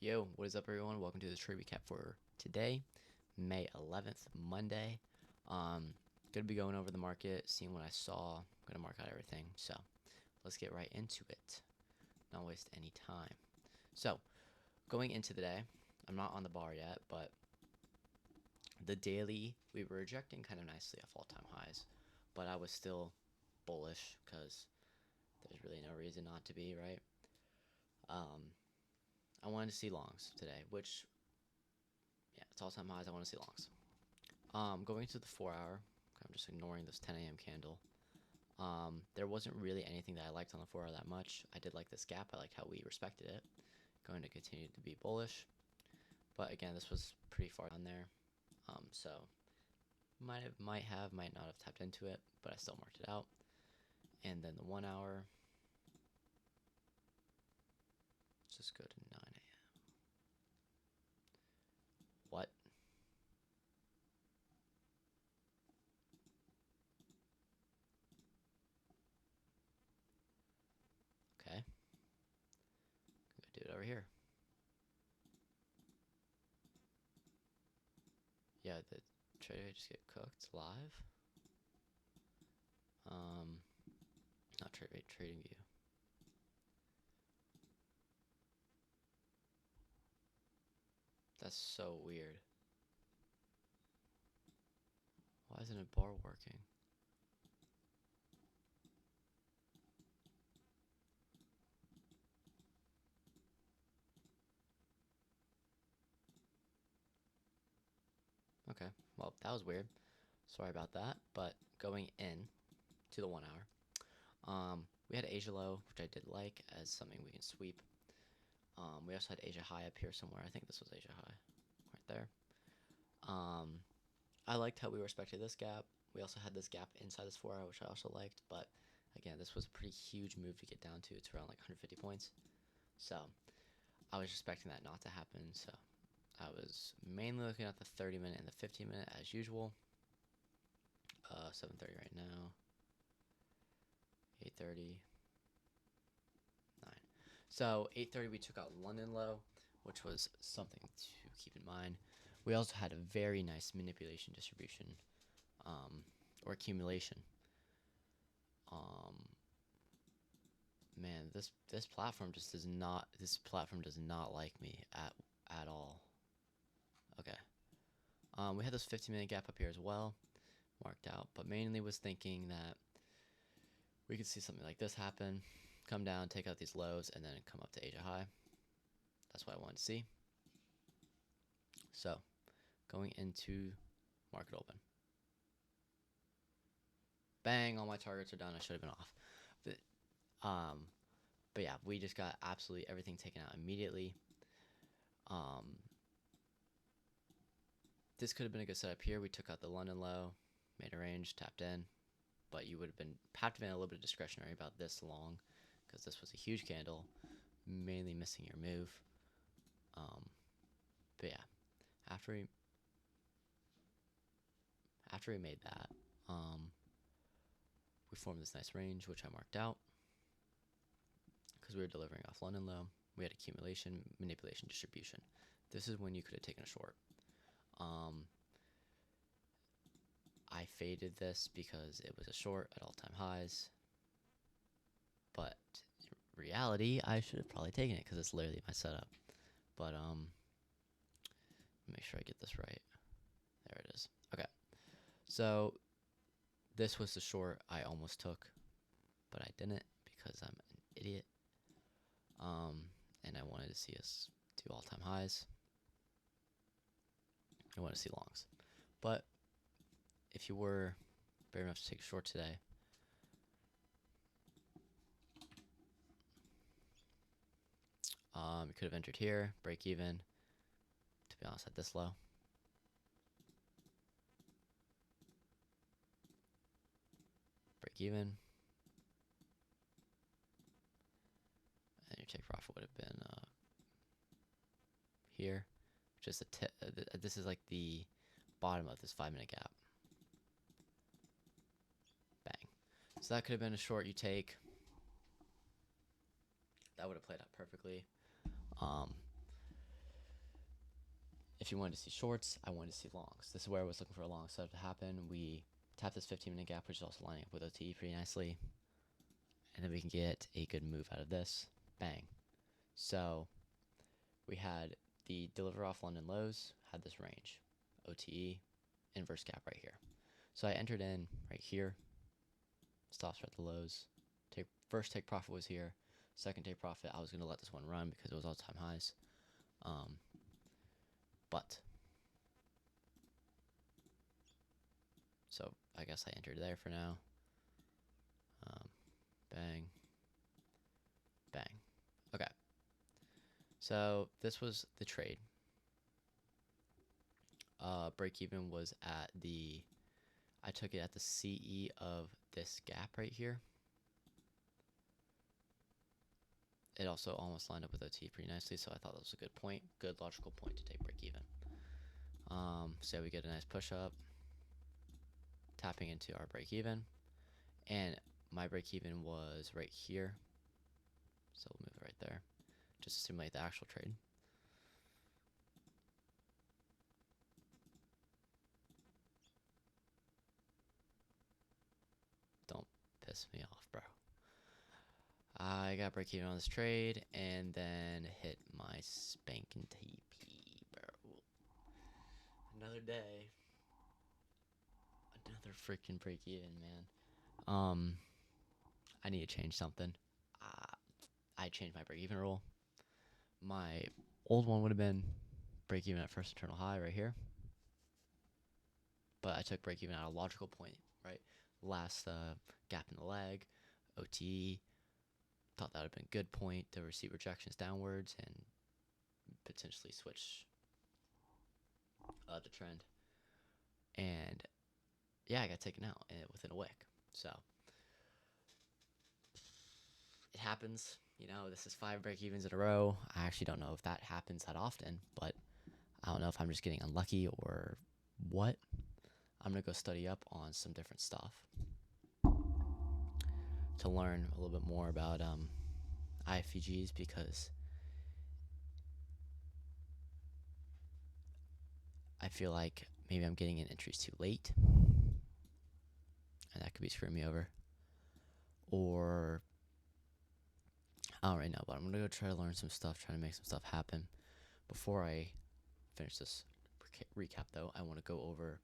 Yo, what is up, everyone? Welcome to the trade recap for today, May 11th, Monday. Gonna be going over the market, seeing what I saw. Gonna mark out everything. So let's get right into it. Not waste any time. So going into the day, I'm not on the bar yet, but the daily we were rejecting kind of nicely off all-time highs, but I was still bullish because there's really no reason not to be, right? I wanted to see longs today, which yeah, it's all-time highs. I want to see longs. Going to the 4 hour, I'm just ignoring this 10 a.m. candle. There wasn't really anything that I liked on the 4 hour that much. I did like this gap. I liked how we respected it. Going to continue to be bullish, but again, this was pretty far on there. So might not have tapped into it, but I still marked it out. And then the 1 hour, let's just go to 9 a.m. What? Okay, I'm gonna do it over here. Yeah, the trader just get cooked live. Not trading view. That's so weird. Why isn't a bar working? Okay, well, that was weird. Sorry about that. But going in to the 1 hour, we had Asia low, which I did like as something we can sweep. We also had Asia high up here somewhere. I think this was Asia high, right there. I liked how we respected this gap. We also had this gap inside this 4 hour, which I also liked. But again, this was a pretty huge move to get down to. It's around like 150 points. So I was expecting that not to happen. So I was mainly looking at the 30-minute and the 15-minute as usual. 7:30 right now. 8:30. 9. So 8:30 we took out London low, which was something to keep in mind. We also had a very nice manipulation distribution, or accumulation. Um, Man, this platform just does not. This platform does not like me at all. Okay. We had this 15-minute gap up here as well, marked out, but mainly was thinking that we could see something like this happen, come down, take out these lows, and then come up to Asia high. That's what I wanted to see. So, going into market open. Bang, all my targets are done. I should have been off. Um, but yeah, we just got absolutely everything taken out immediately. This could have been a good setup here. We took out the London low, made a range, tapped in, but you would have been a little bit discretionary about this long because this was a huge candle, mainly missing your move. But yeah, after we made that, we formed this nice range, which I marked out because we were delivering off London low. We had accumulation, manipulation, distribution. This is when you could have taken a short. I faded this because it was a short at all-time highs, but in reality, I should have probably taken it because it's literally my setup. But make sure I get this right. There it is. Okay, so this was the short I almost took, but I didn't because I'm an idiot. And I wanted to see us do all-time highs. I want to see longs, but if you were brave enough to take a short today, you could have entered here, break even. To be honest, at this low. Break even. And your take profit would have been here. Just this is like the bottom of this 5-minute gap. Bang. So that could have been a short you take. That would have played out perfectly. if you wanted to see shorts, I wanted to see longs. This is where I was looking for a long setup to happen. We tap this 15-minute gap, which is also lining up with OTE pretty nicely. And then we can get a good move out of this. Bang. So we had the deliver off London lows, had this range. OTE, inverse gap right here. So I entered in right here. Stops are at the lows. First take profit was here. Second take profit, I was going to let this one run because it was all-time highs. But so I guess I entered there for now. Bang. Bang. Okay. So this was the trade. Break even was at the, I took it at the CE of this gap right here. It also almost lined up with OT pretty nicely, so I thought that was a good point, good logical point to take break even. So we get a nice push up, tapping into our break even, and my break even was right here, so we'll move it right there, just to simulate the actual trade. Don't piss me off, bro. I got break even on this trade and then hit my spanking TP, bro. Another day. Another freaking break even, man. I need to change something. I changed my break even rule. My old one would have been break even at first internal high right here. But I took break even at a logical point, right? Last gap in the leg, OTE. Thought that would have been a good point to receive rejections downwards and potentially switch the trend. And yeah, I got taken out within a wick. So it happens. You know, this is 5 break evens in a row. I actually don't know if that happens that often, but I don't know if I'm just getting unlucky or what. I'm going to go study up on some different stuff to learn a little bit more about IFVGs, because I feel like maybe I'm getting in entries too late, and that could be screwing me over. Or I don't really know, but I'm going to go try to learn some stuff, try to make some stuff happen. Before I finish this recap, though, I want to go over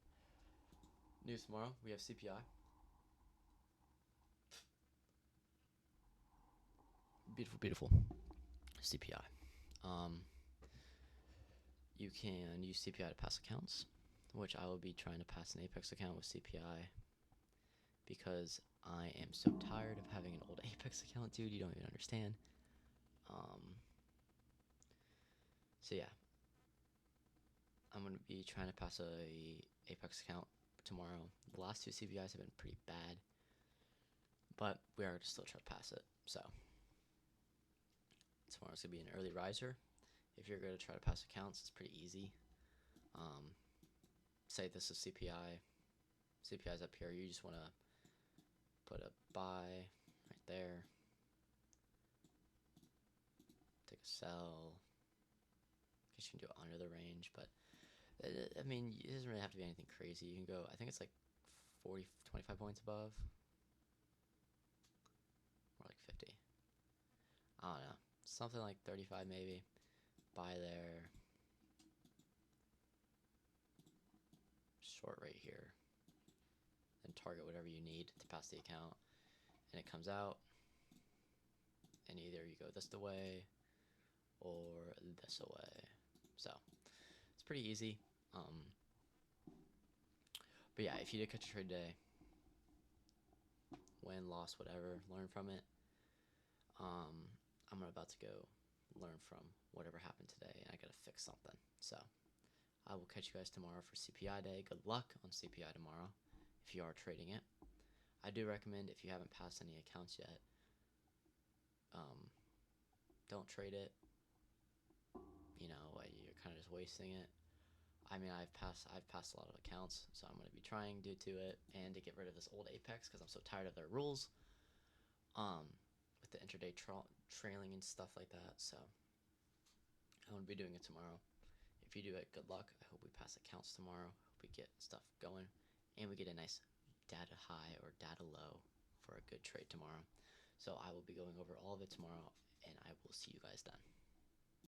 news tomorrow. We have CPI. Beautiful, beautiful. CPI. You can use CPI to pass accounts, which I will be trying to pass an Apex account with CPI because I am so tired of having an old Apex account, dude. You don't even understand. So yeah, I'm gonna be trying to pass a Apex account tomorrow. The last 2 CPIs have been pretty bad, but we are to still try to pass it. So tomorrow's gonna be an early riser. If you're gonna try to pass accounts, it's pretty easy. Say this is CPI. CPI's up here. You just want to put a buy right there. Take a sell. I guess you can do it under the range, but I mean, it doesn't really have to be anything crazy. You can go, I think it's like 40, 25 points above. Or like 50. I don't know. Something like 35 maybe. Buy there. Short right here. Then target whatever you need to pass the account. And it comes out. And either you go this way or this way. So it's pretty easy. But yeah, if you did catch a trade today, win, loss, whatever, learn from it. I'm about to go learn from whatever happened today, and I gotta fix something. So I will catch you guys tomorrow for CPI day. Good luck on CPI tomorrow if you are trading it. I do recommend, if you haven't passed any accounts yet, don't trade it. You know, you're kind of just wasting it. I mean, I've passed a lot of accounts, so I'm going to be trying due to it, and to get rid of this old Apex because I'm so tired of their rules, with the intraday trailing and stuff like that. So I'm going to be doing it tomorrow. If if you do it, good luck. I hope we pass accounts tomorrow. Hope we get stuff going, and we get a nice data high or data low for a good trade tomorrow. So I will be going over all of it tomorrow, and I will see you guys then.